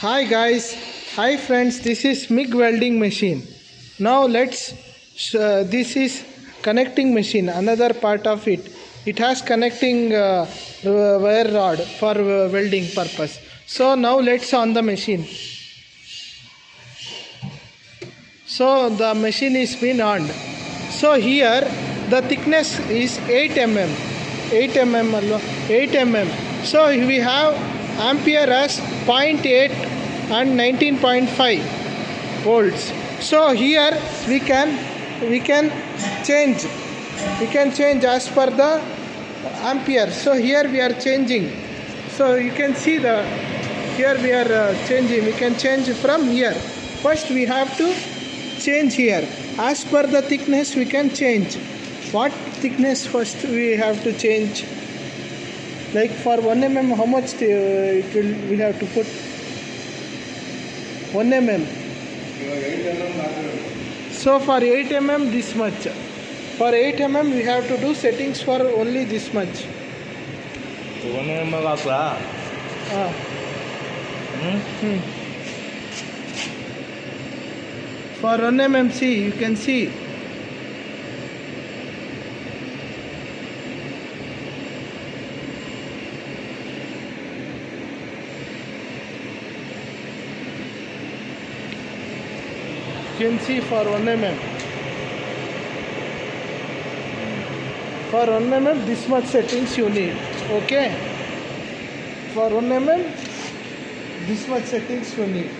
Hi guys, hi friends, this is MIG welding machine. Now this is connecting machine, another part of it. It has connecting wire rod for welding purpose. So now let's on the machine. So the machine is been on. So here the thickness is 8 mm, 8 mm, 8 mm. So we have ampere as 0.8 and 19.5 volts. So here we can change as per the ampere. So here we are changing. So you can see here we are changing. We can change from here. First we have to change here. As per the thickness we can change. What thickness first we have to change? Like for 1 mm how much we have to put? 1 mm. So for 8 mm this much. For 8 mm we have to do settings for only this much. 1 mm ಆಗ್ಲಾ? For 1 mm, see, you can see. You can see for 1 mm. For 1 mm, this much settings you need. Okay. For 1 mm, this much settings you need.